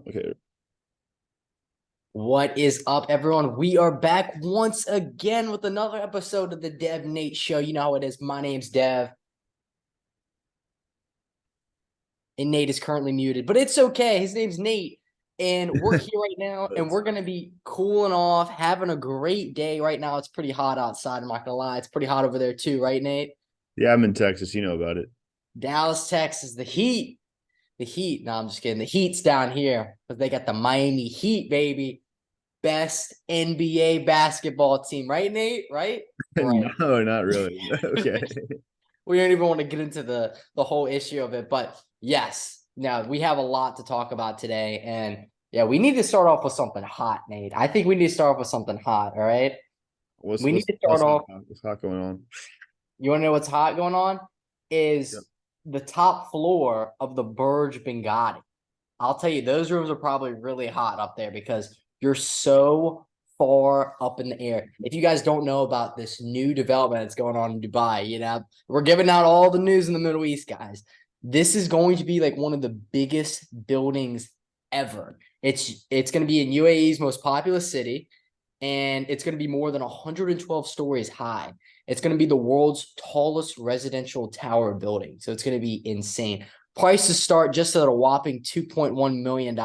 Okay. What is up, everyone? We are back once again with another episode of the Dev Nate Show. You know how it is. My name's Dev, and Nate is currently muted, but it's okay. His name's Nate, and we're here right now, and we're going to be cooling off, having a great day right now. It's pretty hot outside. I'm not going to lie. It's pretty hot over there, too, right, Nate? Yeah, I'm in Texas. You know about it. Dallas, Texas, the Heat. The Heat. No, I'm just kidding. The Heat's down here because they got the Miami Heat, baby. Best NBA basketball team, right, Nate? Right? Right. No, not really. Okay. We don't even want to get into the whole issue of it, but yes, now we have a lot to talk about today, and yeah, we need to start off with something hot, Nate. I think we need to start off with something hot. All right, What's we need what's to start what's off. what's hot going on? You want to know what's hot going on? Yep. Is the top floor of the Burj Benghazi. I'll tell you, those rooms are probably really hot up there because you're so far up in the air. If you guys don't know about this new development that's going on in Dubai, we're giving out all the news in the Middle East, guys. This is going to be like one of the biggest buildings ever. It's going to be in UAE's most populous city, and it's going to be more than 112 stories high. It's going to be the world's tallest residential tower building. So it's going to be insane. Prices start just at a whopping $2.1 million.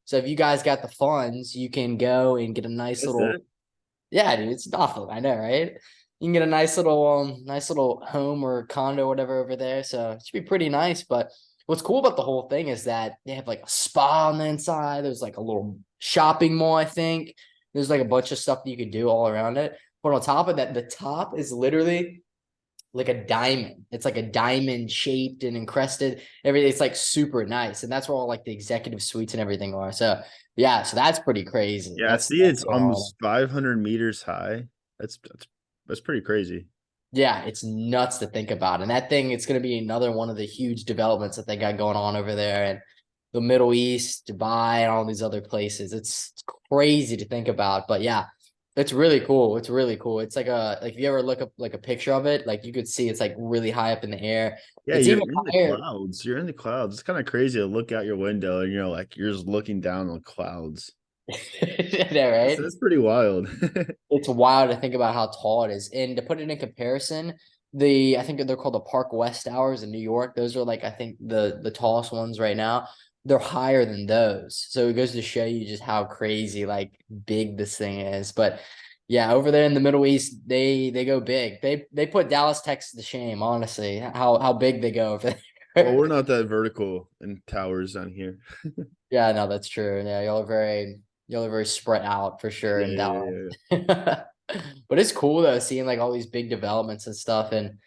So if you guys got the funds, you can go and get a nice That's little, it. yeah, dude, it's nothing. I know, right? You can get a nice little home or condo, whatever over there. So it should be pretty nice. But what's cool about the whole thing is that they have like a spa on the inside. There's like a little shopping mall, I think. There's like a bunch of stuff that you could do all around it. But on top of that, the top is literally like a diamond. It's like a diamond shaped and encrusted. Everything. It's like super nice, and that's where all like the executive suites and everything are. So yeah, so that's pretty crazy. Yeah, I see That's it's going on. almost 500 meters high. That's pretty crazy. Yeah, it's nuts to think about. And that thing, it's going to be another one of the huge developments that they got going on over there in the Middle East, Dubai, and all these other places. It's crazy to think about. But yeah, it's really cool. It's really cool. It's like if you ever look up like a picture of it, like you could see it's like really high up in the air. Yeah, It's you're even in the higher. clouds. You're in the clouds. It's kind of crazy to look out your window and you're just looking down on clouds. Yeah, That's, right? that's pretty wild. It's wild to think about how tall it is. And to put it in comparison, I think they're called the Park West Towers in New York. Those are like I think the tallest ones right now. They're higher than those. So it goes to show you just how crazy like big this thing is. But yeah, over there in the Middle East, they go big. They put Dallas, Texas to shame, honestly, how big they go over Well, we're there. not that vertical in towers down here. Yeah, no, that's true. Yeah, y'all are very spread out for sure Yeah, in yeah, Dallas. yeah. But it's cool though, seeing like all these big developments and stuff, and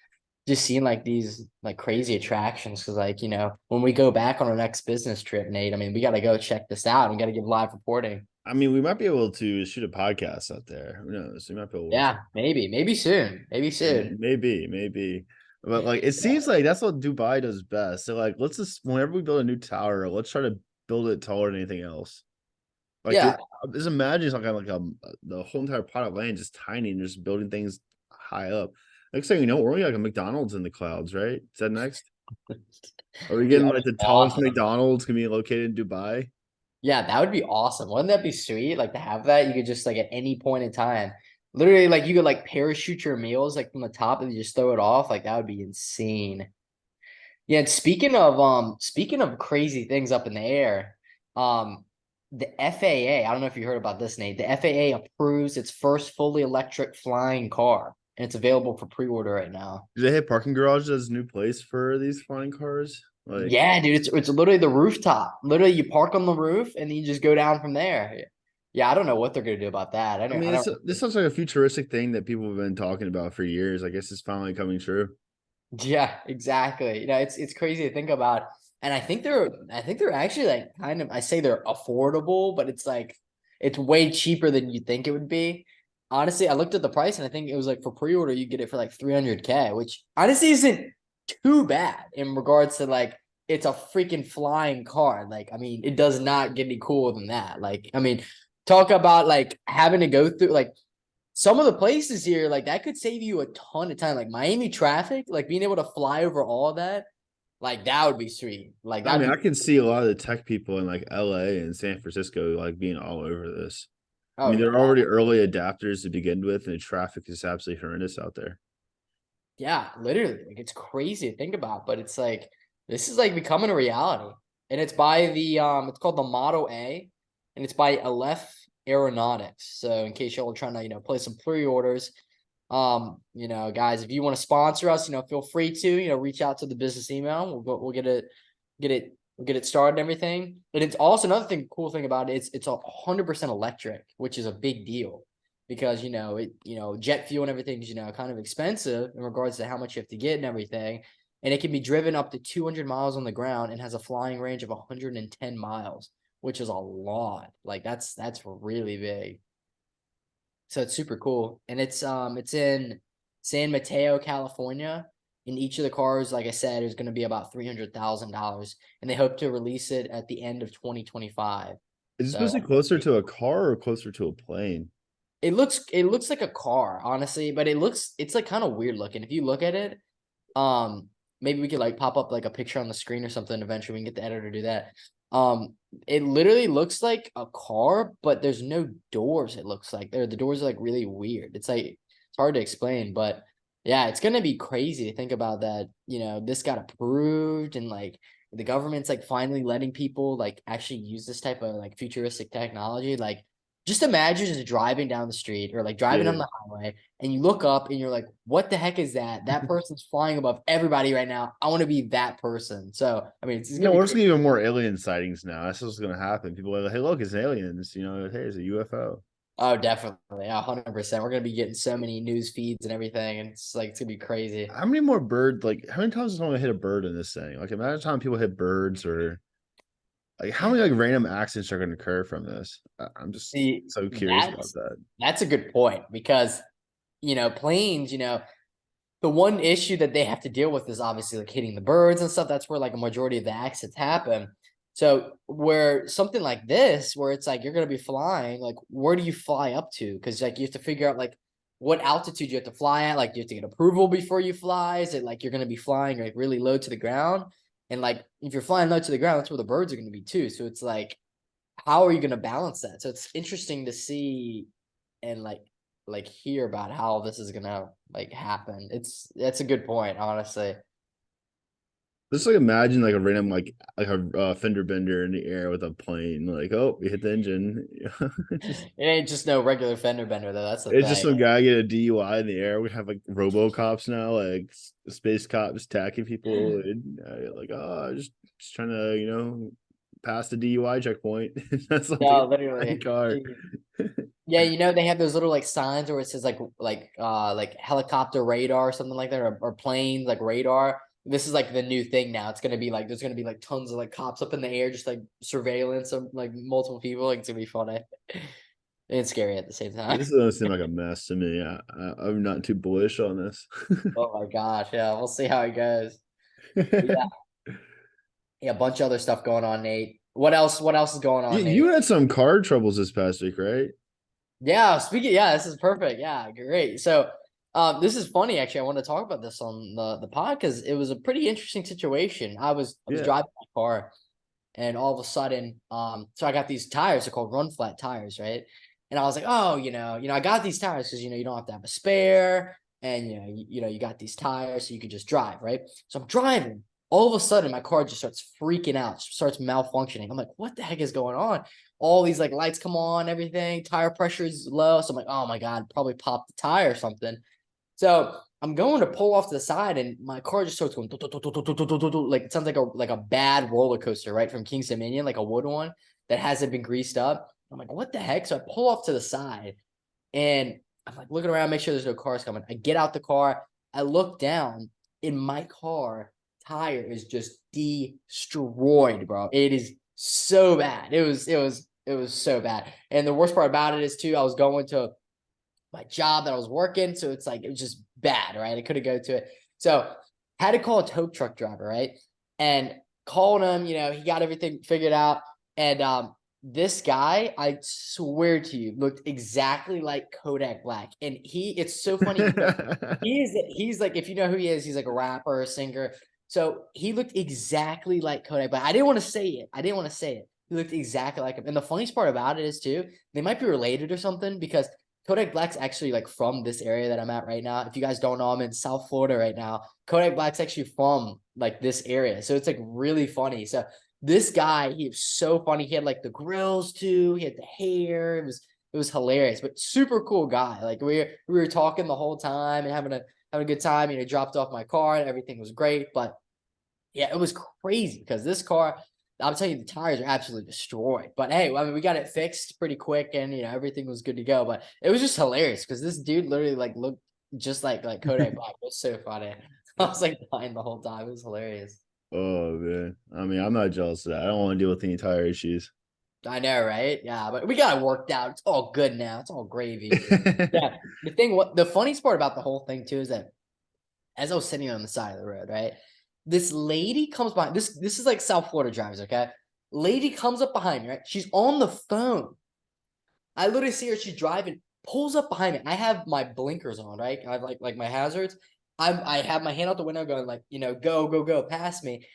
just seeing like these like crazy attractions. Because like when we go back on our next business trip, Nate, I mean, we got to go check this out. We got to give live reporting. I mean, we might be able to shoot a podcast out there. Who knows? We might be able to. Yeah, maybe soon, maybe soon. Maybe. But like, it seems like that's what Dubai does best. So like, let's just whenever we build a new tower, let's try to build it taller than anything else. Like, Yeah, just imagine something like the whole entire plot of land just tiny and just building things high up. Next thing you know, we're only like a McDonald's in the clouds, right? Is that next? Are we dude, getting that'd like be the tallest awesome. McDonald's gonna be located in Dubai? Yeah, that would be awesome. Wouldn't that be sweet? Like to have that, you could just like at any point in time, literally like you could like parachute your meals like from the top and you just throw it off. Like that would be insane. Yeah, and speaking of crazy things up in the air, the FAA, I don't know if you heard about this, Nate. The FAA approves its first fully electric flying car, and it's available for pre-order right now. Do they have parking garages as a new place for these flying cars? Like, Yeah, dude, it's literally the rooftop. Literally, you park on the roof and then you just go down from there. Yeah, I don't know what they're gonna do about that. I mean, this sounds like a futuristic thing that people have been talking about for years. I guess it's finally coming true. Yeah, exactly. It's crazy to think about. And I think they're actually like kind of I say they're affordable, but it's like it's way cheaper than you think it would be. Honestly, I looked at the price and I think it was like for pre-order you get it for like 300K, which honestly isn't too bad in regards to like it's a freaking flying car. Like, I mean, it does not get any cooler than that. Like, I mean, talk about like having to go through like some of the places here, like that could save you a ton of time. Like Miami traffic, like being able to fly over all of that. Like that would be sweet. Like I mean, that'd I be can see a lot of the tech people in like LA and San Francisco like being all over this. I oh mean, yeah. they're already early adapters to begin with, and the traffic is absolutely horrendous out there. Yeah, literally. Like it's crazy to think about, but it's like this is like becoming a reality. And it's by the it's called the Model A and it's by Aleph Aeronautics. So in case y'all are trying to, place some pre-orders, guys, if you want to sponsor us, feel free to, reach out to the business email. We'll get it we'll get it started and everything. And it's also another cool thing about it, it's 100% electric, which is a big deal because jet fuel and everything is kind of expensive in regards to how much you have to get and everything, and it can be driven up to 200 miles on the ground and has a flying range of 110 miles, which is a lot. Like that's really big. So it's super cool, and it's in San Mateo, California. And each of the cars, like I said, is going to be about $300,000, and they hope to release it at the end of 2025. Is it supposed to So be closer to a car or closer to a plane? it looks like a car, honestly, but it's like kind of weird looking. If you look at it, um, maybe we could like pop up like a picture on the screen or something eventually. We can get the editor to do that. It literally looks like a car, but there's no doors, it looks like. The doors are like really weird. It's like it's hard to explain, but yeah, it's gonna be crazy to think about that. This got approved and like the government's like finally letting people like actually use this type of like futuristic technology. Like just imagine just driving down the street or like driving on Yeah. the highway and you look up and you're like, what the heck is that? That person's flying above everybody right now. I want to be that person. So, I mean, it's No, gonna be we're just crazy. gonna get even more alien sightings now. That's what's gonna happen. People are like, "Hey, look, it's aliens." Hey, it's a UFO. Oh, definitely. 100%. We're gonna be getting so many news feeds and everything, and it's gonna be crazy. How many more bird? Like, how many times does someone hit a bird in this thing? Like, imagine time people hit birds, or like how many like random accidents are gonna occur from this? I'm just See, so curious about that's that. that's a good point because planes, the one issue that they have to deal with is obviously like hitting the birds and stuff. That's where like a majority of the accidents happen. So where something like this, where it's like you're gonna be flying, like where do you fly up to? Because like you have to figure out like what altitude you have to fly at. Like you have to get approval before you fly. Is it like you're gonna be flying like really low to the ground? And like if you're flying low to the ground, that's where the birds are gonna be too. So it's like, how are you gonna balance that? So it's interesting to see and like hear about how this is gonna like happen. That's a good point, honestly. Just like imagine like a random like a fender bender in the air with a plane. Like, oh, we hit the engine. It's just It ain't just no regular fender bender though. That's the it's just thing. some guy get a DUI in the air. We have like RoboCops now, like space cops attacking people, and like, oh, just trying to pass the DUI checkpoint. That's like No, the literally. car. Gee. Yeah, they have those little like signs where it says like helicopter radar or something like that, or planes like radar. This is like the new thing now. It's gonna be like there's gonna be like tons of like cops up in the air, just like surveillance of like multiple people. Like it's gonna be funny and scary at the same time. This doesn't seem like a mess to me. I'm not too bullish on this. Oh my gosh, yeah, we'll see how it goes. But yeah, yeah, a bunch of other stuff going on, Nate. What else? What else is going You on, Nate? you had some car troubles this past week, right? Yeah, this is perfect. Yeah, great. So, this is funny actually. I want to talk about this on the pod because it was a pretty interesting situation. I was Yeah. driving my car, and all of a sudden, so I got these tires. They're called run flat tires, right? And I was like, oh, I got these tires because you don't have to have a spare, and you got these tires, so you could just drive, right? So I'm driving. All of a sudden, my car just starts freaking out, starts malfunctioning. I'm like, what the heck is going on? All these like lights come on, everything, tire pressure is low. So I'm like, oh my God, probably popped the tire or something. So I'm going to pull off to the side, and my car just starts going like it sounds like a bad roller coaster, right? From King's Dominion, like a wood one that hasn't been greased up. I'm like, what the heck? So I pull off to the side and I'm like looking around, make sure there's no cars coming. I get out the car, I look down, in my car, tire is just destroyed, bro. It is so bad. It was so bad. And the worst part about it is too, I was going to my job that I was working. So it's like, it was just bad, right? I couldn't go to it. So had to call a tow truck driver, right? And called him, he got everything figured out. And this guy, I swear to you, looked exactly like Kodak Black. And it's so funny because he's like, if you know who he is, he's like a rapper, a singer. So he looked exactly like Kodak, but I didn't want to say it. I didn't want to say it. He looked exactly like him. And the funniest part about it is too, they might be related or something because Kodak Black's actually like from this area that I'm at right now. If you guys don't know, I'm in South Florida right now. Kodak Black's actually from like this area. So it's like really funny. So this guy, he was so funny. He had like the grills too. He had the hair. It was hilarious, but super cool guy. Like we were talking the whole time and having a good time. Dropped off my car and everything was great. But yeah, it was crazy because this car, I'm telling you, the tires are absolutely destroyed. But hey, I mean, we got it fixed pretty quick, and everything was good to go. But it was just hilarious because this dude literally like looked just like Kodak Black. It was so funny. I was like dying the whole time. It was hilarious. Oh man, I mean, I'm not jealous of that. I don't want to deal with any tire issues. I know, right? Yeah, but we got it worked out. It's all good now. It's all gravy. Yeah. The funniest part about the whole thing too is that as I was sitting on the side of the road, right? This lady comes by. This is like South Florida drivers, okay? Lady comes up behind me, right? She's on the phone. I literally see her. She's driving, pulls up behind me. I have my blinkers on, right? I have like my hazards. I have my hand out the window, going like, go, go, go, past me.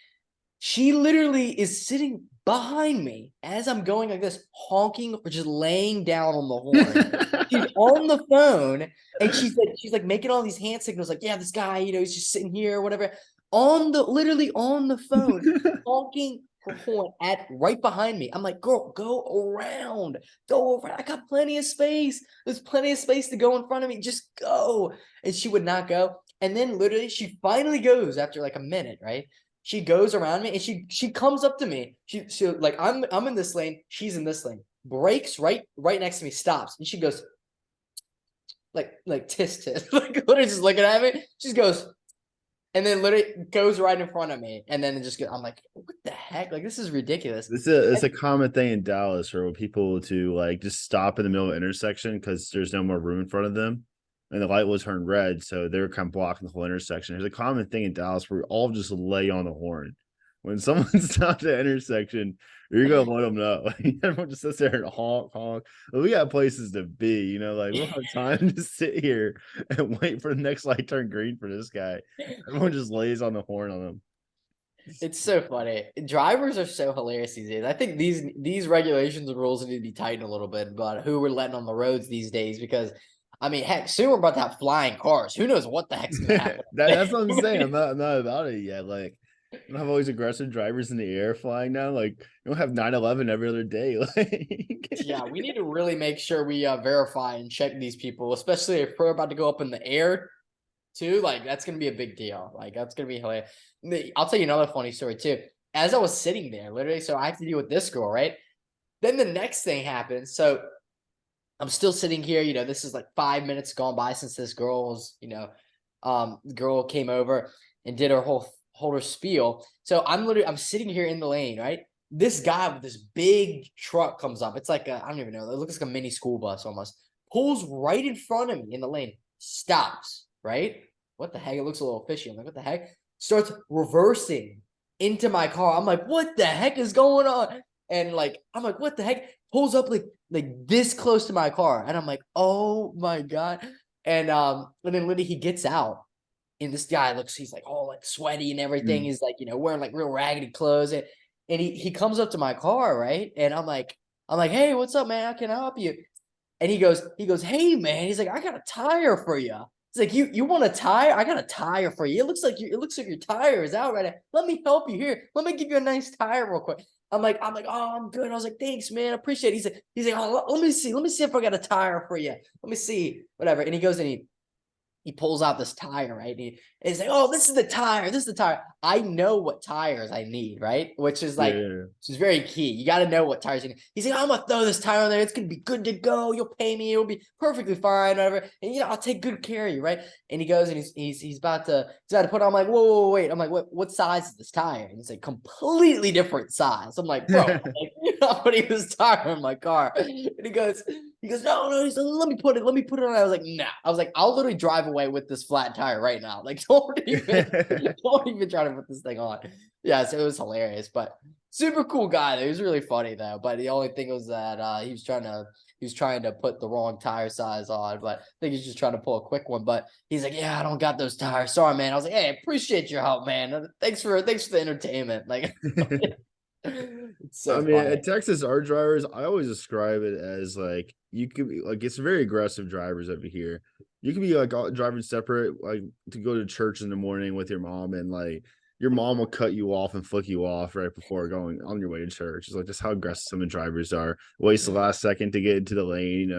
She literally is sitting behind me as I'm going like this, honking or just laying down on the horn. She's on the phone and she's like making all these hand signals, like, yeah, this guy, he's just sitting here or whatever. Literally on the phone, honking her horn at right behind me. I'm like, girl, go around. Go over. I got plenty of space. There's plenty of space to go in front of me. Just go. And she would not go. And then literally she finally goes after like a minute, right? She goes around me and she comes up to me. She like I'm in this lane, she's in this lane. Brakes right next to me, stops, and she goes like tisk tisk, like literally just looking at me. She goes, and then literally goes right in front of me, and then it just I'm like, what the heck? Like this is ridiculous. It's a common thing in Dallas for people to like just stop in the middle of the intersection because there's no more room in front of them. And the light will turn red, so they were kind of blocking the whole intersection. There's a common thing in Dallas where we all just lay on the horn. When someone stops at the intersection, you're gonna let them know. Everyone just sits there and honk, honk. We got places to be, like we don't have time to sit here and wait for the next light turn green for this guy. Everyone just lays on the horn on them. It's so funny. Drivers are so hilarious these days. I think these regulations and rules need to be tightened a little bit about who we're letting on the roads these days because I mean, heck, soon we're about to have flying cars. Who knows what the heck's gonna happen? That's what I'm saying. I'm not about it yet. Like, you don't have all these aggressive drivers in the air flying now. Like, you don't have 9/11 every other day. Like, yeah, we need to really make sure we verify and check these people, especially if we're about to go up in the air too. Like, that's gonna be a big deal. Like, that's gonna be hilarious. I'll tell you another funny story too. As I was sitting there, literally, so I have to deal with this girl, right? Then the next thing happens. So I'm still sitting here, this is like 5 minutes gone by since this girl was, the girl came over and did her spiel. So I'm sitting here in the lane, right? This guy with this big truck comes up. It's like I don't even know. It looks like a mini school bus almost. Pulls right in front of me in the lane. Stops, right? What the heck? It looks a little fishy. I'm like, what the heck? Starts reversing into my car. I'm like, what the heck is going on? And like, I'm like, what the heck? Pulls up like this close to my car. And I'm like, oh my God. And then literally he gets out. And this guy he's like all like sweaty and everything. He's like, wearing like real raggedy clothes. And he comes up to my car, right? And I'm like, hey, what's up, man? How can I help you? And he goes, hey man, he's like, I got a tire for you. It's like, you want a tire? I got a tire for you. It looks like your tire is out right now. Let me help you here. Let me give you a nice tire real quick. I'm like, oh, I'm good. I was like, thanks, man. I appreciate it. He's like, oh, let me see if I got a tire for you. Let me see, whatever. And he goes and he pulls out this tire, right? And he's like, oh, this is the tire. This is the tire. I know what tires I need, right? Which is like, which is very key. You got to know what tires you need. He's like, I'm going to throw this tire on there. It's going to be good to go. You'll pay me. It'll be perfectly fine, whatever. And, I'll take good care of you, right? And he goes and he's about to put on, I'm like, whoa, wait. I'm like, what size is this tire? And he's like, completely different size. I'm like, bro, you're not putting this tire in my car. And he goes, no. He's like, let me put it on. I was like, nah. I was like, I'll literally drive away with this flat tire right now. Like, don't even try to put this thing on. Yeah, so it was hilarious. But Super cool guy. He was really funny though. But the only thing was that he was trying to put the wrong tire size on. But I think he's just trying to pull a quick one. But he's like, yeah, I don't got those tires. Sorry, man. I was like, hey, appreciate your help, man. Thanks for the entertainment. Like, it's I so mean, funny. at Texas, our drivers, I always describe it as like you could be like it's very aggressive drivers over here. You could be like driving separate, like to go to church in the morning with your mom, and like your mom will cut you off and flick you off right before going on your way to church. It's like just how aggressive some of the drivers are. Waste the last second to get into the lane,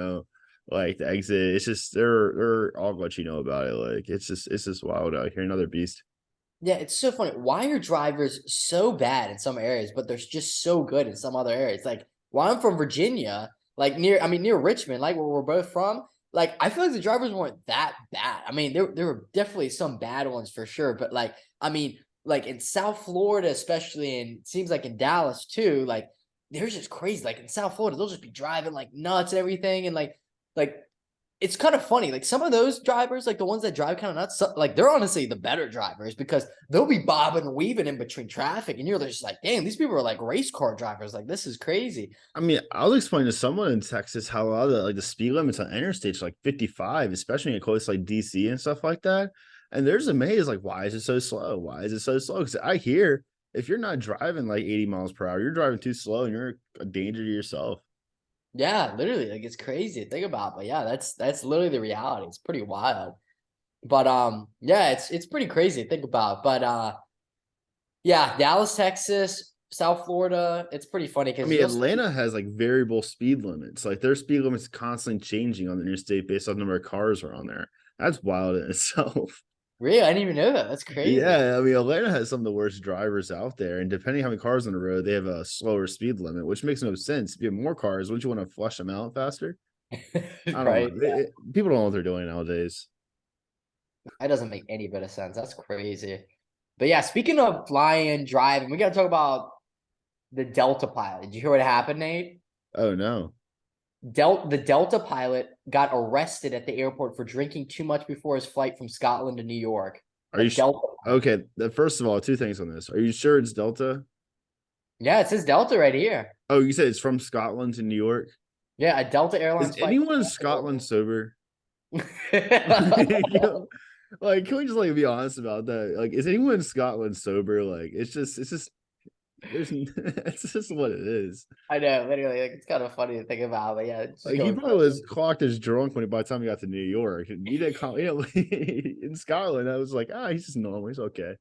like the exit. It's just they're all what you know about it. Like it's just wild out here. Another beast. Yeah, it's so funny. Why are drivers so bad in some areas, but they're just so good in some other areas? Like, while I'm from Virginia, like near Richmond, like where we're both from, like I feel like the drivers weren't that bad. I mean, there were definitely some bad ones for sure, but like, I mean, like in South Florida, especially, and it seems like in Dallas too, like they're just crazy. Like in South Florida, they'll just be driving like nuts and everything, and like it's kind of funny. Like some of those drivers, like the ones that drive kind of nuts, like they're honestly the better drivers because they'll be bobbing and weaving in between traffic, and you're just like, damn, these people are like race car drivers. Like this is crazy. I mean, I was explaining to someone in Texas how a lot of the speed limits on interstates are like 55, especially in close like DC and stuff like that. And there's amazed like, why is it so slow? Why is it so slow? Because I hear if you're not driving like 80 miles per hour, you're driving too slow and you're a danger to yourself. Yeah, literally, like it's crazy to think about. But yeah, that's literally the reality. It's pretty wild. But yeah, it's pretty crazy to think about. But yeah, Dallas, Texas, South Florida, it's pretty funny I because mean, you'll see. Atlanta has like variable speed limits. Like their speed limits constantly changing on the interstate based on the number of cars are on there. That's wild in itself. Really, I didn't even know that. That's crazy. Yeah, I mean, Atlanta has some of the worst drivers out there, and depending how many cars on the road, they have a slower speed limit, which makes no sense. If you have more cars, wouldn't you want to flush them out faster? I don't Right. know. People don't know what they're doing nowadays. That doesn't make any bit of sense. That's crazy. But yeah, speaking of flying, driving, we got to talk about the Delta pilot. Did you hear what happened, Nate? Oh no, The Delta pilot got arrested at the airport for drinking too much before his flight from Scotland to New York. are A you Delta pilot. okay? First of all, two things on this. Are you sure it's Delta? Yeah, it says Delta right here. Oh, you said it's from Scotland to New York. Yeah, a Delta Is Airlines flight. anyone in Scotland sober? I Like, can we just like be honest about that? Like, is anyone in Scotland sober? Like, it's just there's it's just what it is. know, literally, like it's kind of funny to think about, but yeah, it's just Like he going probably was crazy. clocked as drunk when by the time he got to New York. And you didn't call, in Scotland. I was like, he's just normal. He's okay.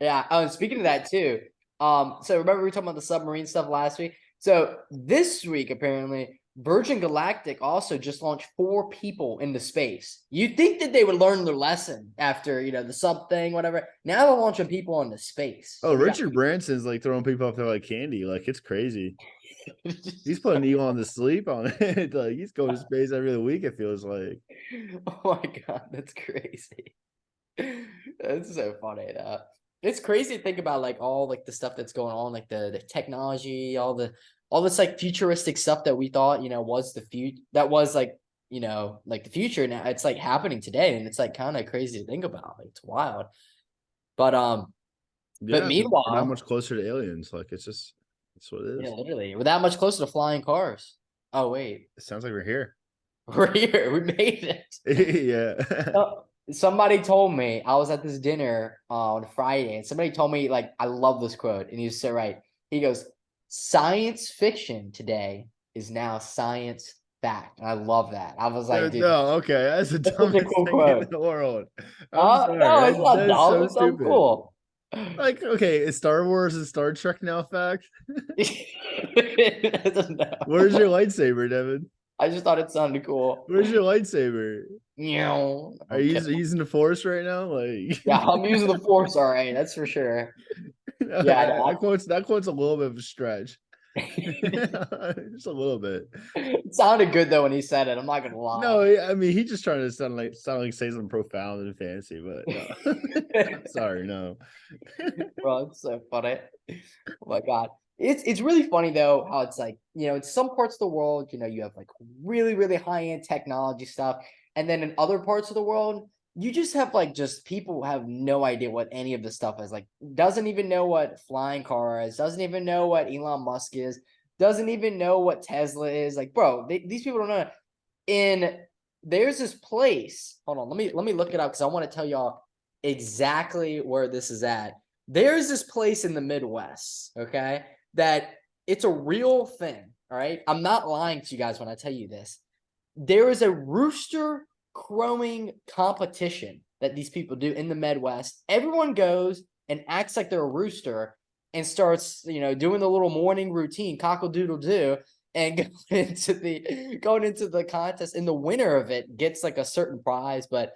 Yeah. Oh, and speaking of that too, so remember we were talking about the submarine stuff last week. So this week, apparently, Virgin Galactic also just launched 4 people into space. You'd think that they would learn their lesson after the sub thing, whatever. Now they're launching people into space. Oh, So we got Richard Branson's like throwing people up there like candy. Like it's crazy. He's putting Elon to sleep on it. Like he's going to space every week. It feels like. Oh my god, that's crazy. That's so funny. It's crazy to think about like all like the stuff that's going on, like the technology, all this like futuristic stuff that we thought was the future, that was like the future. Now it's like happening today, and it's like kind of crazy to think about. Like it's wild. But Yeah, we're not meanwhile, much closer to aliens. Like it's just, it's what it yeah, is. literally, we're that much closer to flying cars. Oh wait, It sounds like we're here. we're here. We made it. Yeah. Somebody told me, I was at this dinner on Friday, and somebody told me, like, I love this quote, and he's so right. He goes, "Science fiction today is now science fact." And I love that. I was like, dude, No, okay. That's the that's such a dumbest cool thing in quote. the world. I'm sorry. No, it's not That is dumb. so It's dumb stupid. cool. Like, okay, is Star Wars and Star Trek now fact? I don't Where's your know. lightsaber, Devin? I just thought it sounded cool. Where's your lightsaber? Are you Okay. using the force right now? Like Yeah, I'm using the force, all right. That's for sure. Yeah, that quote's a little bit of a stretch. no, Just a little bit. it sounded good though when he said it. I'm not gonna lie. No, I mean he's just trying to sound like say something profound and fancy, but no. Sorry, no. Bro, it's so funny. Oh my god. It's really funny though how it's like, in some parts of the world, you have like really, really high-end technology stuff. And then in other parts of the world, you just have like just people have no idea what any of this stuff is. Like, doesn't even know what flying car is, doesn't even know what Elon Musk is, doesn't even know what Tesla is. Like, bro, these people don't know. In there's this place. Hold on, let me look it up because I want to tell y'all exactly where this is at. There's this place in the Midwest, okay, that it's a real thing. All right, I'm not lying to you guys when I tell you this. There is a rooster crowing competition that these people do in the Midwest. Everyone goes and acts like they're a rooster and starts, doing the little morning routine, cockle doodle doo, and going into the contest. And the winner of it gets like a certain prize. But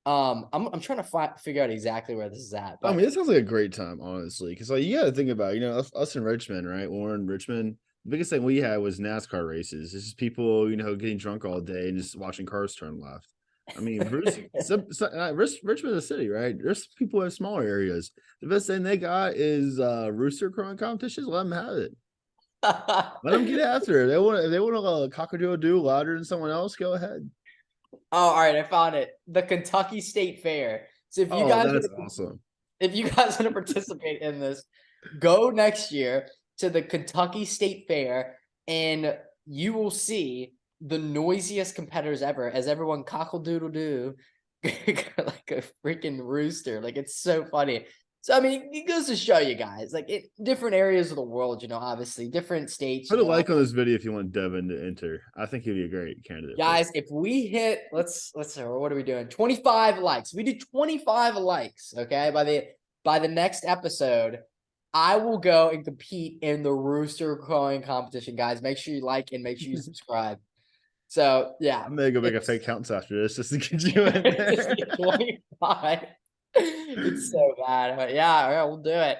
I'm trying to figure out exactly where this is at. I But mean, it sounds like a great time, honestly, because like you got to think about, us in Richmond, right? When we're in Richmond, the biggest thing we had was NASCAR races. It's just people, getting drunk all day and just watching cars turn left. I mean, Richmond is a city, right? There's people who have smaller areas. The best thing they got is rooster crowing competitions. Let them have it. Let them get after it. If they want to cockadoo do louder than someone else, go ahead. oh, all right, I found it. The Kentucky State Fair. So Oh, that's awesome. if you guys want to participate in this, go next year to the Kentucky State Fair and you will see the noisiest competitors ever as everyone cockle doodle doo like a freaking rooster. Like, it's so funny. So I mean, it goes to show you guys, like, different areas of the world, obviously different states, Put a like on this video if you want Devin to enter. I think he'd be a great candidate. guys, if we hit, let's what are we doing? 25 likes. We do 25 likes, okay? By the next episode, I will go and compete in the rooster crowing competition, guys. Make sure you like and make sure you subscribe. So yeah, I'm gonna go make a fake counts after this just to get you in there. 25. It's so bad. But yeah, we'll do it.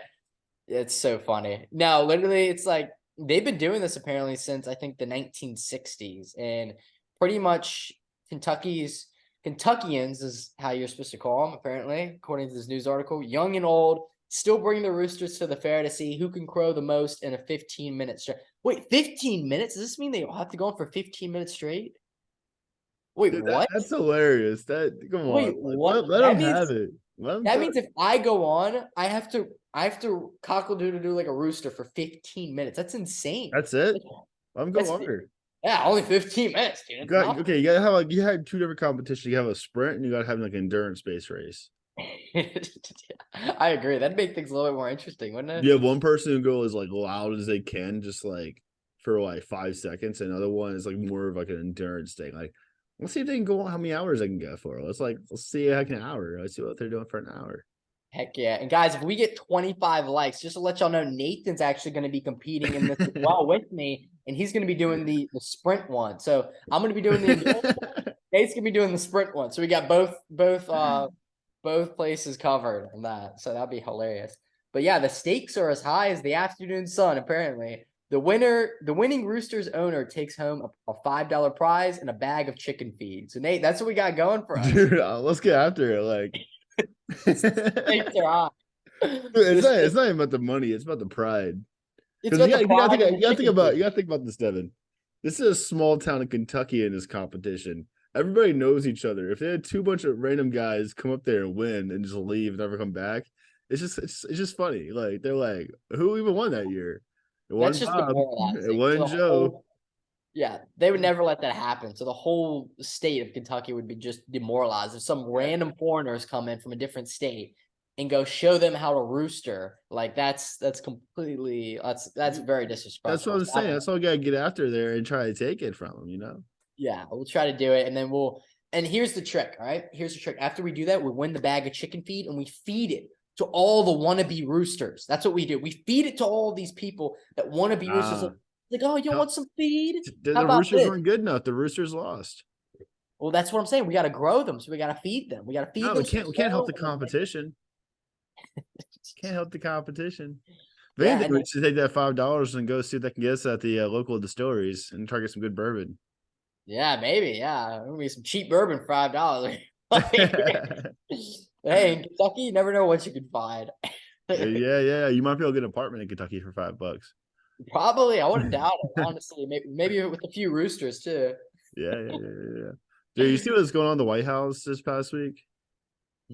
It's so funny. No, literally, it's like they've been doing this apparently since I think the 1960s, and pretty much Kentuckians is how you're supposed to call them, apparently, according to this news article. Young and old still bring the roosters to the fair to see who can crow the most in a 15-minute straight. Wait, 15 minutes? Does this mean they have to go on for 15 minutes straight? Wait, Dude, what? that's hilarious. Come Wait, on, what? let them have it. Let them That throw means if I go on, I have to cockle doodle do like a rooster for 15 minutes. That's insane. That's it. Let them go That's longer. yeah, only 15 minutes, dude. Okay, you gotta have like you had two different competitions. You have a sprint and you gotta have like an endurance based race. I agree. That'd make things a little bit more interesting, wouldn't it? You have one person who goes like loud as they can, just like for like 5 seconds, and another one is like more of like an endurance thing. Like, let's see if they can go on how many hours they can go for. Let's see like an hour. Let's see what they're doing for an hour. Heck yeah. And guys, if we get 25 likes, just to let y'all know, Nathan's actually going to be competing in this as well with me, and he's going to be doing the sprint one. So I'm going to be doing the endurance one. Nate's going to be doing the sprint one. So we got both places covered on that. So that'd be hilarious. But yeah, the stakes are as high as the afternoon sun, apparently. The winning Roosters owner takes home a $5 prize and a bag of chicken feed. So Nate, that's what we got going for us. Dude, let's get after it. Like, Stakes are high. it's not even about the money, it's about the pride. It's about You the pride and the gotta chicken feed. think about this, Devin. This is a small town in Kentucky in this competition. Everybody knows each other. If they had two bunch of random guys come up there and win and just leave and never come back, it's just funny. Like, they're like, who even won that year? It That's wasn't just Bob. demoralizing. It wasn't Joe. Yeah, they would never let that happen. So the whole state of Kentucky would be just demoralized if some random foreigners come in from a different state and go show them how to rooster. Like, that's completely that's very disrespectful. That's what I'm saying. That's all we gotta get after there and try to take it from them. Yeah, we'll try to do it, and then and here's the trick, all right? Here's the trick. After we do that, we win the bag of chicken feed and we feed it to all the wannabe roosters. That's what we do. We feed it to all these people that want to be roosters. Like, oh, you want some feed? The Roosters weren't good enough. The Roosters lost. Well, that's what I'm saying. We got to grow them, so we got to feed them. We got to feed them. We can't help the competition. Can't help the competition. If anything, we should take that $5 and go see if they can get us at the local distilleries and try to get some good bourbon. Yeah, maybe. Yeah, it'll be some cheap bourbon for $5. Hey, in Kentucky, you never know what you can find. Yeah. You might be able to get an apartment in Kentucky for $5. Probably. I wouldn't doubt it, honestly. Maybe with a few roosters too. Yeah. Dude, you see what's going on in the White House this past week?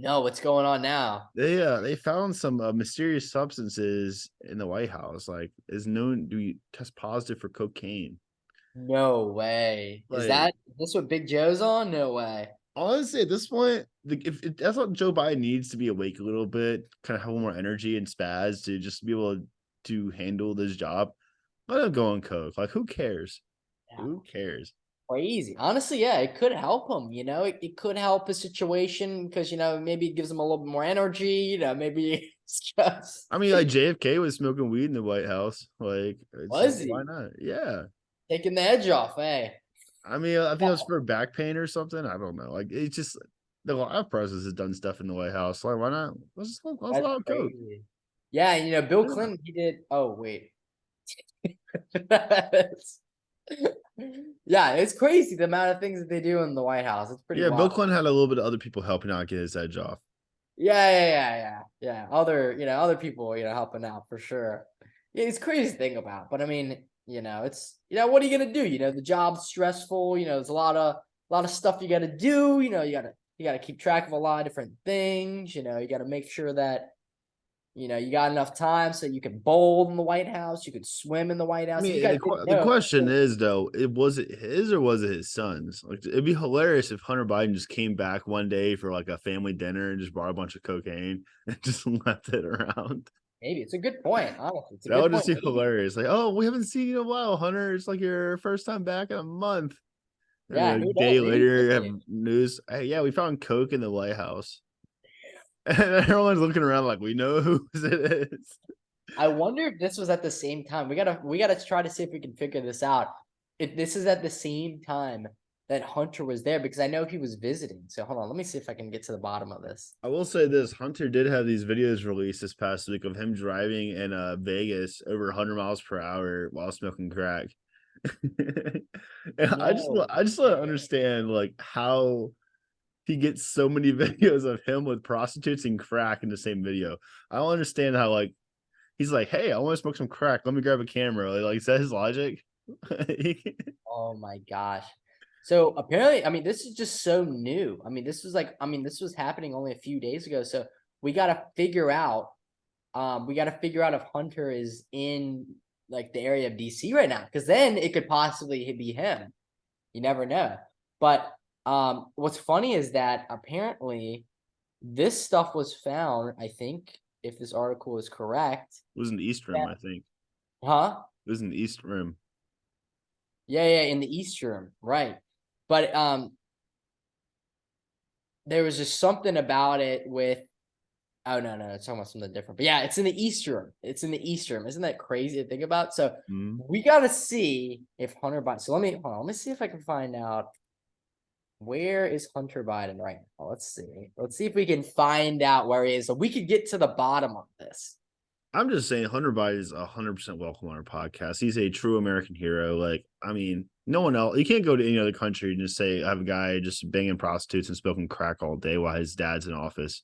No, what's going on now? They found some mysterious substances in the White House, like is known to test positive for cocaine. No way. Like Is this what Big Joe's on? No way. honestly, at this point, if that's what Joe Biden needs to be awake a little bit, kind of have a little more energy and spaz to just be able to handle this job, let him go on coke. Like, who cares? Yeah, Who cares? crazy. Honestly, yeah, it could help him, it could help his situation because, maybe it gives him a little bit more energy, maybe it's just I mean, like JFK was smoking weed in the White House. Like, it's was why he not? Yeah. taking the edge off, hey. I mean, I think it was for back pain or something. I don't know. Like, it's just the live process has done stuff in the White House. Like, why not? Let's That's allow coke. crazy. Yeah, Bill Yeah. Clinton, he did. Oh, wait. Yeah, it's crazy the amount of things that they do in the White House. It's pretty Yeah, Bill wild. Clinton had a little bit of other people helping out get his edge off. Yeah. Other people, helping out for sure. Yeah, it's crazy to think about. But I mean, it's what are you gonna do? The job's stressful, there's a lot of stuff you gotta do, you gotta keep track of a lot of different things, you gotta make sure that you got enough time so you can bowl in the White House, you could swim in the White I House. If you mean, guys didn't the know, question is though, it was it his or was it his son's? Like, it'd be hilarious if Hunter Biden just came back one day for like a family dinner and just brought a bunch of cocaine and just left it around. maybe it's a good point. Honestly, it's a That good would just point. be Maybe, hilarious. Like, oh, we haven't seen you in a while, Hunter. It's like your first time back in a month. And yeah, a who day knows? Maybe later, you it have is. news. Hey, yeah, we found coke in the White House, and everyone's looking around like we know whose it is. I wonder if this was at the same time. We gotta try to see if we can figure this out. If this is at the same time that Hunter was there, because I know he was visiting. So hold on, let me see if I can get to the bottom of this. I will say this: Hunter did have these videos released this past week of him driving in Vegas over 100 miles per hour while smoking crack. And No I just want to way. understand like how he gets so many videos of him with prostitutes and crack in the same video. I don't understand how like he's like, hey, I want to smoke some crack. Let me grab a camera. Like, is that his logic? Oh my gosh. So apparently, I mean, this is just so new. I mean, this was happening only a few days ago. So we gotta figure out, if Hunter is in like the area of DC right now, because then it could possibly be him. You never know. But what's funny is that apparently this stuff was found, I think, if this article is correct. It was in the East Room, Yeah. I think. Huh? It was in the East Room. Yeah, in the East Room, right. But there was just something about it with, oh no, it's talking about something different. But yeah, it's in the East Room. It's in the East Room. Isn't that crazy to think about? So Mhm. we gotta see if Hunter Biden. So let me see if I can find out. Where is Hunter Biden right now? Let's see. Let's see if we can find out where he is. So we could get to the bottom of this. I'm just saying, Hunter Biden is 100% welcome on our podcast. He's a true American hero. Like, I mean, no one else. You can't go to any other country and just say I have a guy just banging prostitutes and smoking crack all day while his dad's in office.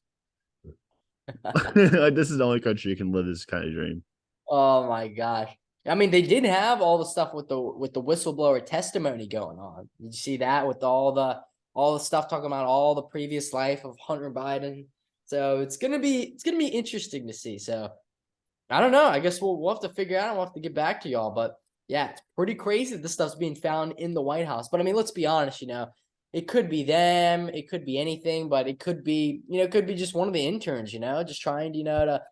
Like, this is the only country you can live this kind of dream. Oh my gosh. I mean, they did have all the stuff with the whistleblower testimony going on. Did you see that with all the stuff talking about all the previous life of Hunter Biden? So it's gonna be interesting to see. So I don't know. I guess we'll have to figure out. We'll have to get back to y'all. But yeah, it's pretty crazy that this stuff's being found in the White House. But I mean, let's be honest, it could be them, it could be anything, but it could be, it could be just one of the interns, just trying to,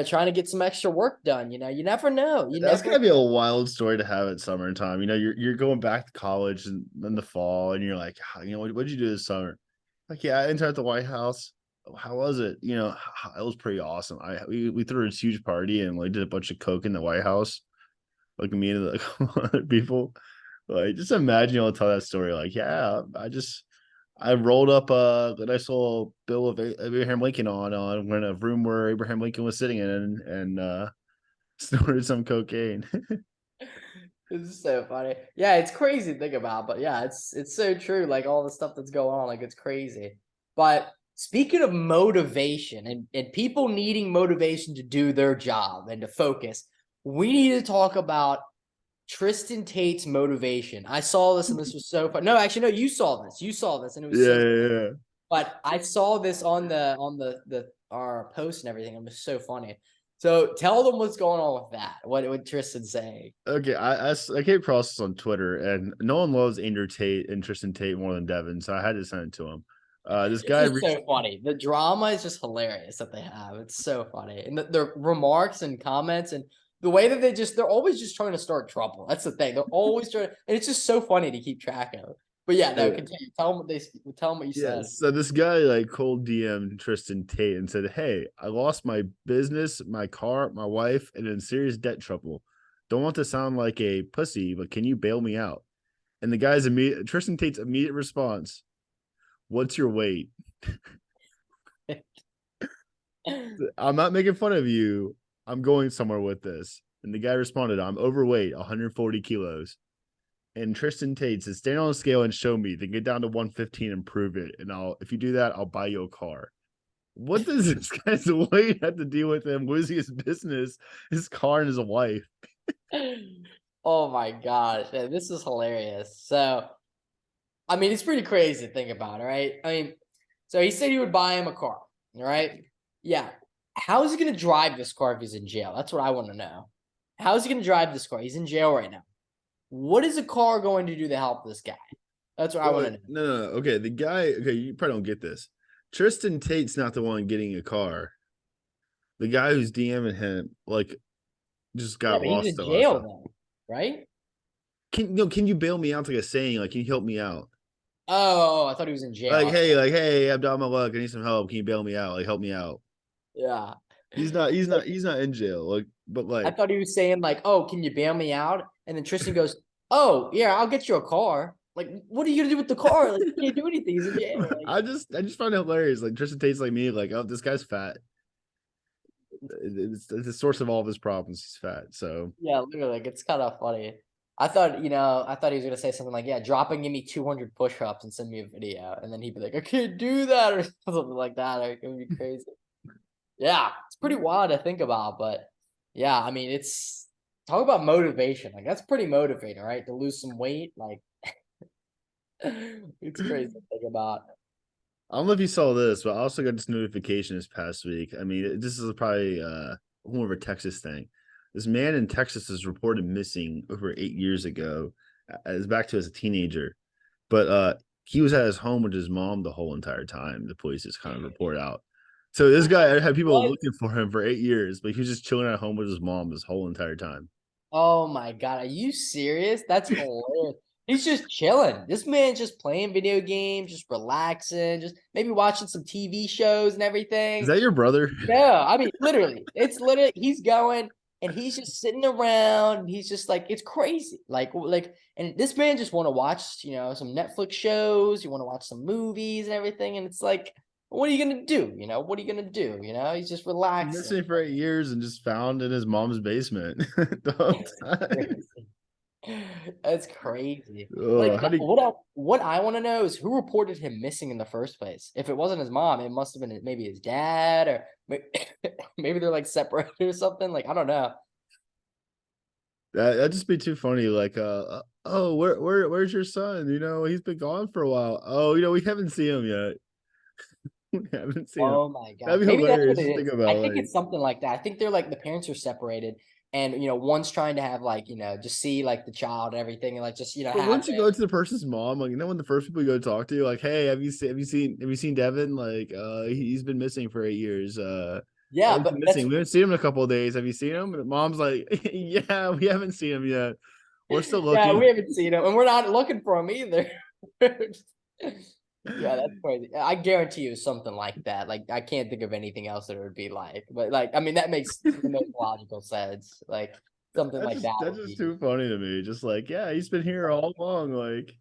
trying to get some extra work done. You never know. You That's never gotta be a wild story to have at summertime. You're going back to college in the fall, and you're like, what'd you do this summer? Like, yeah, I interned at the White House. How was it? It was pretty awesome. We threw this huge party and like did a bunch of coke in the White House. Like me and like other people. Like, just imagine you'll tell that story. Like, yeah, I rolled up a nice little bill of Abraham Lincoln on when a room where Abraham Lincoln was sitting in and snorted some cocaine. This is so funny. Yeah, it's crazy to think about, but yeah, it's so true. Like all the stuff that's going on, like it's crazy. But speaking of motivation and people needing motivation to do their job and to focus, we need to talk about Tristan Tate's motivation. I saw this and this was so fun. No, actually, no, you saw this. You saw this and it was Yeah, so yeah, yeah. But I saw this on the our post and everything. It was so funny. So tell them what's going on with that. What Tristan's saying. Okay, I came across this on Twitter, and no one loves Andrew Tate and Tristan Tate more than Devin, so I had to send it to him. This It's guy just reached. so funny. The drama is just hilarious that they have. It's so funny. And the remarks and comments and the way that they're always just trying to start trouble. That's the thing. They're always trying and it's just so funny to keep track of. But yeah, no, continue. Tell them what you Yeah, said. so this guy like cold DM Tristan Tate and said, "Hey, I lost my business, my car, my wife, and in serious debt trouble. Don't want to sound like a pussy, but can you bail me out?" And the guy's immediate Tristan Tate's immediate response, "What's your weight?" I'm not making fun of you. I'm going somewhere with this. And the guy responded, "I'm overweight, 140 kilos." And Tristan Tate says, "Stand on a scale and show me. Then get down to 115 and prove it. And if you do that, I'll buy you a car." What does this guy's weight have to deal with him losing his business, his car, and his wife? Oh my gosh. This is hilarious. So I mean, it's pretty crazy to think about, right? I mean, so he said he would buy him a car, all right? Yeah. How is he going to drive this car if he's in jail? That's what I want to know. How is he going to drive this car? He's in jail right now. What is a car going to do to help this guy? That's what I want to know. No. Okay, the guy. Okay, you probably don't get this. Tristan Tate's not the one getting a car. The guy who's DMing him, like, just Yeah, got but he's lost in a lot of jail stuff. then, right? Can you bail me out? Like a saying, like, can you help me out? Oh, I thought he was in jail. Okay. Like, hey, I'm down my luck. I need some help. Can you bail me out? Like, help me out. Yeah. He's not in jail. Like, but I like, thought he was saying like, "Oh, can you bail me out?" And then Tristan goes, "Oh, yeah, I'll get you a car." Like, what are you gonna do with the car? Like, you can't do anything. He's in jail. Like, I just find it hilarious. Like Tristan Tate's like me. Like, oh, this guy's fat. It's the source of all of his problems. He's fat. So yeah, literally, like it's kind of funny. I thought he was gonna say something like, "Yeah, drop and give me 200 push-ups and send me a video," and then he'd be like, "I can't do that," or something like that. Or it would be crazy. Yeah, it's pretty wild to think about, but yeah, I mean, it's talk about motivation. Like that's pretty motivating, right? To lose some weight, like it's crazy to think about. I don't know if you saw this, but I also got this notification this past week. I mean, this is probably more of a Texas thing. This man in Texas is reported missing over 8 years ago. It's back to as a teenager, but he was at his home with his mom the whole entire time. The police just kind of report out. So this guy had people What? looking for him for 8 years, but he was just chilling at home with his mom this whole entire time. Oh my God, are you serious? That's hilarious. He's just chilling. This man's just playing video games, just relaxing, just maybe watching some TV shows and Is everything. that your brother? Yeah, I mean, literally, it's literally he's going and he's just sitting around. And he's just like it's crazy, and this man just want to watch, some Netflix shows. You want to watch some movies and everything, and it's like, what are you gonna do? What are you gonna do? He's just relaxing. Missing for 8 years and just found in his mom's basement the whole time. That's crazy. Oh, Like how do you what I want to know is who reported him missing in the first place. If it wasn't his mom, it must have been maybe his dad or maybe they're like separated or something. Like I don't know. that'd just be too funny. Like, oh, where's your son? He's been gone for a while. Oh, we haven't seen him yet. We haven't seen him. Oh my That'd gosh. be Maybe that's what hilarious it to think is. I about. think Like, it's something like that. I think they're like the parents are separated and one's trying to have like, just see like the child and everything and like just, but have once you go to the person's mom, like, when the first people you go talk to, like, hey, have you seen Devin? Like, he's been missing for 8 years. yeah, He's been but that's missing. We haven't seen him in a couple of days. Have you seen him? And the mom's like, yeah, we haven't seen him yet. We're still yeah, looking. we haven't seen him and we're not looking for him either. Yeah, that's crazy. I guarantee you something like that. Like I can't think of anything else that it would be like. But like, I mean, that makes the most logical sense. Like something That's like just that that's would just be. too funny to me. Just like, yeah, he's been here all along. Like,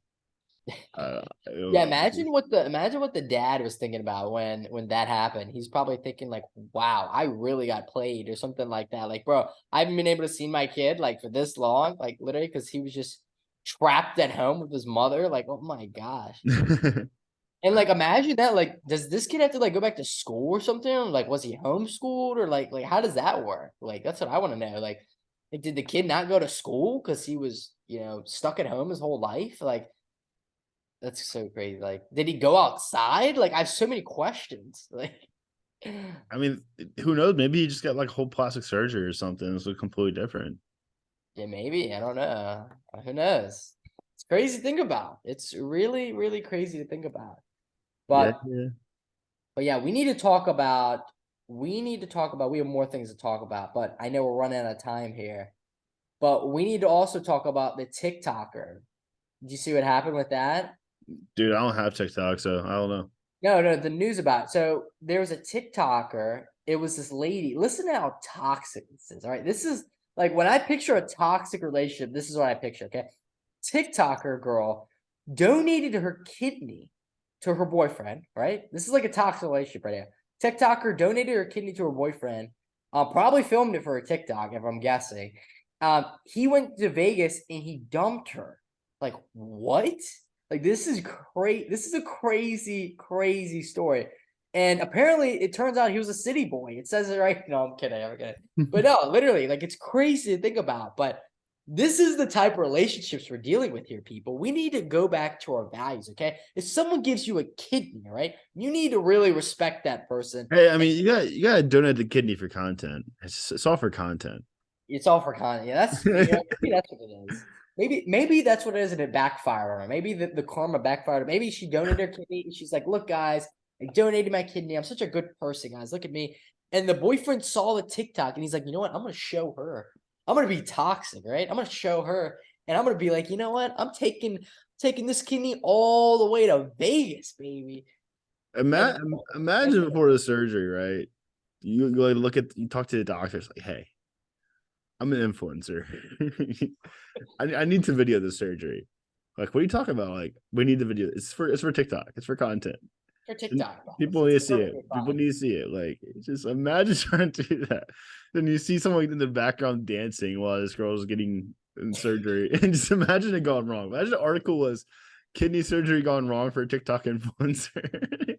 I don't Yeah, know. imagine what the dad was thinking about when that happened. He's probably thinking like, "Wow, I really got played" or something like that. Like, bro, I haven't been able to see my kid like for this long, like literally, because he was just trapped at home with his mother. Like, oh my gosh. And like imagine that, like, does this kid have to like go back to school or something? Like, was he homeschooled or like how does that work? Like, that's what I want to know. Like, did the kid not go to school because he was, stuck at home his whole life? Like, That's so crazy. Like, did he go outside? Like, I have so many questions. Like, I mean, who knows? Maybe he just got like whole plastic surgery or something. So completely different. yeah, maybe. I don't know. Who knows? It's crazy to think about. It's really, really crazy to think about. Yeah, But yeah. but yeah, we have more things to talk about, but I know we're running out of time here. But we need to also talk about the TikToker. Did you see what happened with that? Dude, I don't have TikTok, so I don't know. No, no, the news about it. So there was a TikToker. It was this lady. Listen to how toxic this is. All right. This is like when I picture a toxic relationship, this is what I picture. Okay. TikToker girl donated her kidney to her boyfriend, right? This is like a toxic relationship right here. TikToker donated her kidney to her boyfriend. Probably filmed it for a TikTok, if I'm guessing. He went to Vegas and he dumped her. Like, what? Like, this is crazy. This is a crazy, crazy story. And apparently, it turns out he was a city boy. It says it right. No, I'm kidding. I'm kidding. But no, literally, like, it's crazy to think about. But this is the type of relationships we're dealing with here, people. We need to go back to our values, okay? If someone gives you a kidney, right, you need to really respect that person. Hey, I mean, you gotta donate the kidney for content. It's all for content. It's all for content. Yeah, maybe that's what it is. Maybe that's what it is, and it backfired on her. Maybe the karma backfired. Maybe she donated her kidney, and she's like, "Look, guys, I donated my kidney. I'm such a good person, guys. Look at me." And the boyfriend saw the TikTok, and he's like, "You know what? I'm gonna show her. I'm gonna be toxic, right? I'm gonna show her, and I'm gonna be like, you know what? I'm taking this kidney all the way to Vegas, baby." And Imagine before the surgery, right? You like you talk to the doctors like, hey, I'm an influencer. I need to video the surgery. Like, what are you talking about? Like, we need the video. It's for TikTok. It's for content. for TikTok, People need to it's see it. perfectly People fine. need to see it. Like, just imagine trying to do that. Then you see someone in the background dancing while this girl is getting in surgery, and just imagine it going wrong. Imagine the article was kidney surgery gone wrong for a TikTok influencer.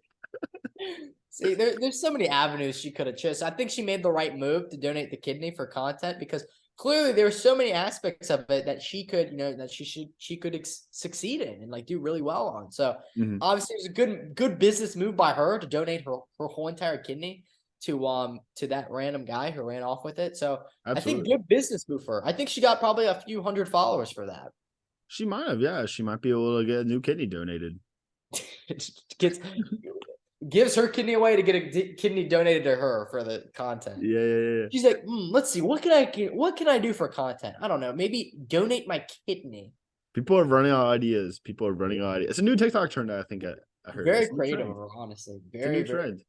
See, there's so many avenues she could have chosen. I think she made the right move to donate the kidney for content because clearly there were so many aspects of it that she could, that she could succeed in and like do really well on. So Mhm. obviously it was a good business move by her to donate her whole entire kidney to that random guy who ran off with it. So I think Absolutely. good business move for her. I think she got probably a few hundred followers for that. She might have, yeah. She might be able to get a new kidney donated. Gets gives her kidney away to get a kidney donated to her for the content. Yeah, yeah, yeah. She's like, let's see, what can I do for content? I don't know. Maybe donate my kidney. People are running out of ideas. People are running out of ideas. It's a new TikTok trend. I think I heard. Very It's a new creative trend. of her, honestly. It's a Very, new very, trend.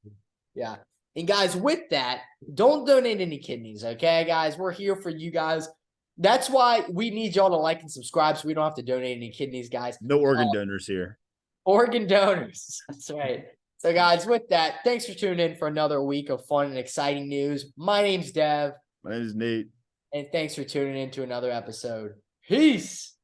yeah. And guys, with that, don't donate any kidneys, okay, guys? We're here for you guys. That's why we need y'all to like and subscribe so we don't have to donate any kidneys, guys. No organ donors here. Organ donors. That's right. So, guys, with that, thanks for tuning in for another week of fun and exciting news. My name's Dev, My name is Nate. and thanks for tuning in to another episode. Peace.